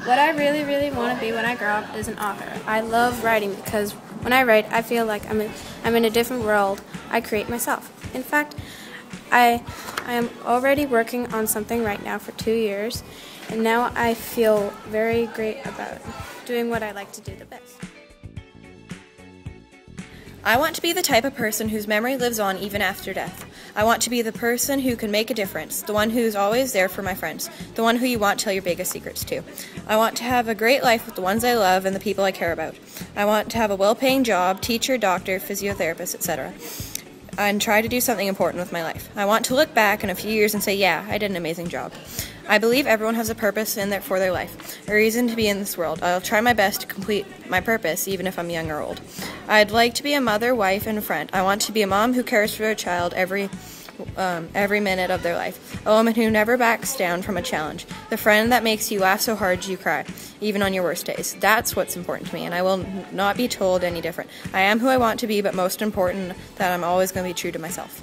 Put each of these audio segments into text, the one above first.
What I really, really want to be when I grow up is an author. I love writing because when I write, I feel like I'm in a different world. I create myself. In fact, I am already working on something right now for 2 years, and now I feel very great about doing what I like to do the best. I want to be the type of person whose memory lives on even after death. I want to be the person who can make a difference, the one who's always there for my friends, the one who you want to tell your biggest secrets to. I want to have a great life with the ones I love and the people I care about. I want to have a well-paying job, teacher, doctor, physiotherapist, etc., and try to do something important with my life. I want to look back in a few years and say, yeah, I did an amazing job. I believe everyone has a purpose for their life, a reason to be in this world. I'll try my best to complete my purpose, even if I'm young or old. I'd like to be a mother, wife, and a friend. I want to be a mom who cares for their child every minute of their life. A woman who never backs down from a challenge. The friend that makes you laugh so hard you cry, even on your worst days. That's what's important to me, and I will not be told any different. I am who I want to be, but most important, that I'm always going to be true to myself.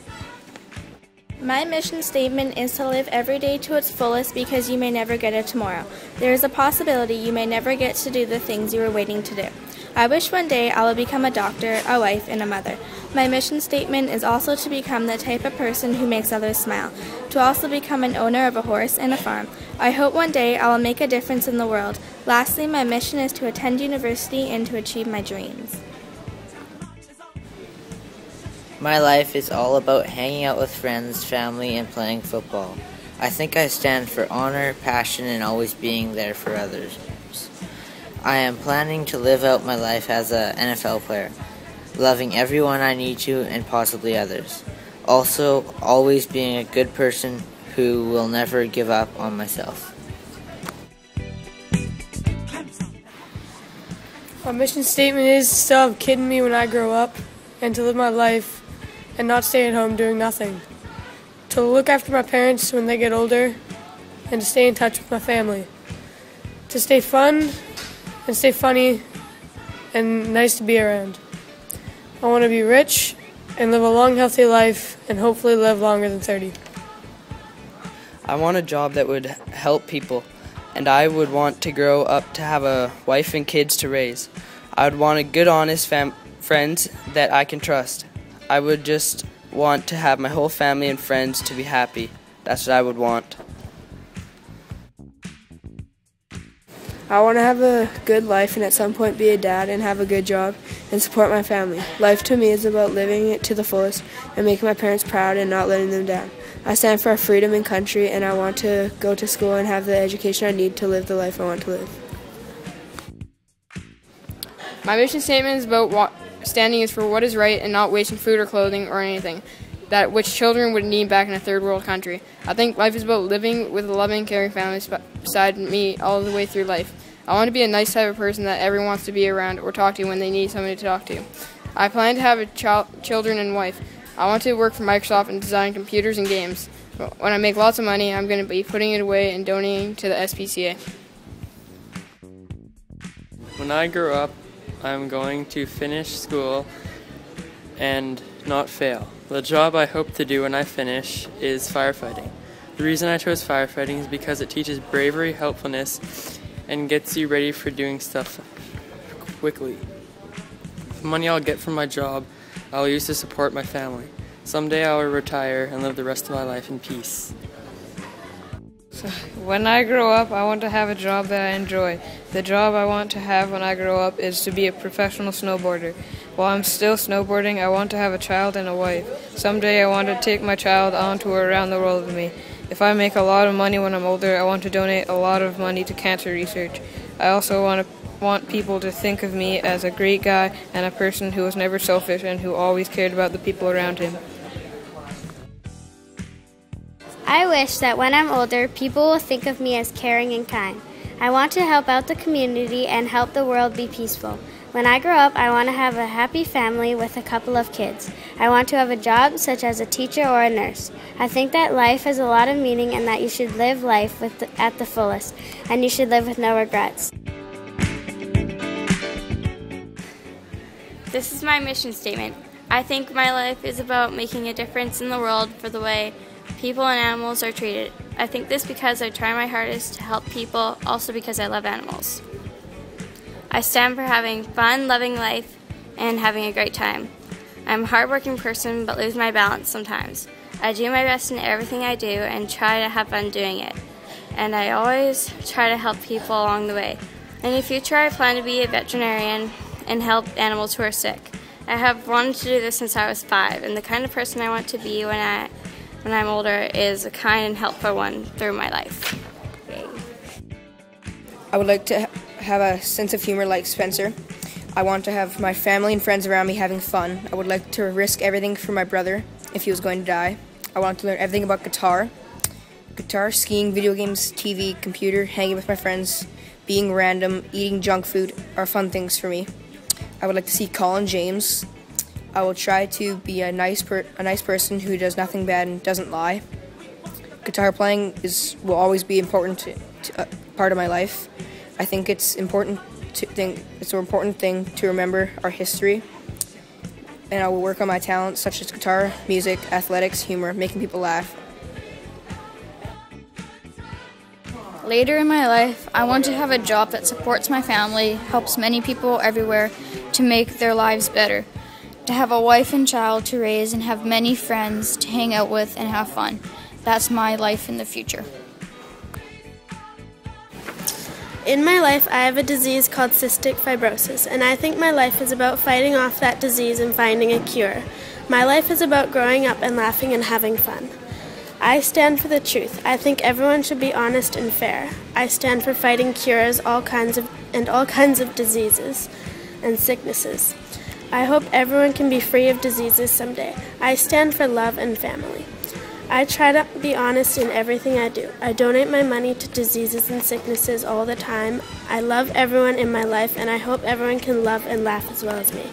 My mission statement is to live every day to its fullest because you may never get it tomorrow. There is a possibility you may never get to do the things you are waiting to do. I wish one day I will become a doctor, a wife, and a mother. My mission statement is also to become the type of person who makes others smile, to also become an owner of a horse and a farm. I hope one day I will make a difference in the world. Lastly, my mission is to attend university and to achieve my dreams. My life is all about hanging out with friends, family, and playing football. I think I stand for honor, passion, and always being there for others. I am planning to live out my life as an NFL player, loving everyone I need to and possibly others. Also, always being a good person who will never give up on myself. My mission statement is to still have a kid in me when I grow up and to live my life and not stay at home doing nothing. To look after my parents when they get older and to stay in touch with my family. To stay fun and stay funny and nice to be around. I want to be rich and live a long, healthy life and hopefully live longer than 30. I want a job that would help people, and I would want to grow up to have a wife and kids to raise. I would want a good, honest friends that I can trust. I would just want to have my whole family and friends to be happy. That's what I would want. I want to have a good life and at some point be a dad and have a good job and support my family. Life to me is about living it to the fullest and making my parents proud and not letting them down. I stand for our freedom and country, and I want to go to school and have the education I need to live the life I want to live. My mission statement is about standing is for what is right and not wasting food or clothing or anything that which children would need back in a third world country. I think life is about living with a loving, caring family beside me all the way through life. I want to be a nice type of person that everyone wants to be around or talk to when they need somebody to talk to. I plan to have children and wife. I want to work for Microsoft and design computers and games. When I make lots of money, I'm going to be putting it away and donating to the SPCA. When I grow up, I'm going to finish school and not fail. The job I hope to do when I finish is firefighting. The reason I chose firefighting is because it teaches bravery, helpfulness, and gets you ready for doing stuff quickly. The money I'll get from my job, I'll use to support my family. Someday I will retire and live the rest of my life in peace. When I grow up, I want to have a job that I enjoy. The job I want to have when I grow up is to be a professional snowboarder. While I'm still snowboarding, I want to have a child and a wife. Someday I want to take my child on tour around the world with me. If I make a lot of money when I'm older, I want to donate a lot of money to cancer research. I also want people to think of me as a great guy and a person who was never selfish and who always cared about the people around him. I wish that when I'm older, people will think of me as caring and kind. I want to help out the community and help the world be peaceful. When I grow up, I want to have a happy family with a couple of kids. I want to have a job such as a teacher or a nurse. I think that life has a lot of meaning and that you should live life at the fullest, and you should live with no regrets. This is my mission statement. I think my life is about making a difference in the world for the way people and animals are treated. I think this because I try my hardest to help people, also because I love animals. I stand for having fun, loving life, and having a great time. I'm a hardworking person but lose my balance sometimes. I do my best in everything I do and try to have fun doing it. And I always try to help people along the way. In the future, I plan to be a veterinarian and help animals who are sick. I have wanted to do this since I was 5, and the kind of person I want to be when I'm older is a kind and helpful one through my life. Yay. I would like to have a sense of humor like Spencer. I want to have my family and friends around me having fun. I would like to risk everything for my brother if he was going to die. I want to learn everything about guitar, skiing, video games, TV, computer, hanging with my friends, being random, eating junk food are fun things for me. I would like to see Colin James. I will try to be a nice person who does nothing bad and doesn't lie. Guitar playing will always be important part of my life. I think it's an important thing to remember our history. And I will work on my talents such as guitar, music, athletics, humor, making people laugh. Later in my life, I want to have a job that supports my family, helps many people everywhere to make their lives better, to have a wife and child to raise, and have many friends to hang out with and have fun. That's my life in the future. In my life, I have a disease called cystic fibrosis, and I think my life is about fighting off that disease and finding a cure. My life is about growing up and laughing and having fun. I stand for the truth. I think everyone should be honest and fair. I stand for fighting cures all kinds of diseases and sicknesses. I hope everyone can be free of diseases someday. I stand for love and family. I try to be honest in everything I do. I donate my money to diseases and sicknesses all the time. I love everyone in my life, and I hope everyone can love and laugh as well as me.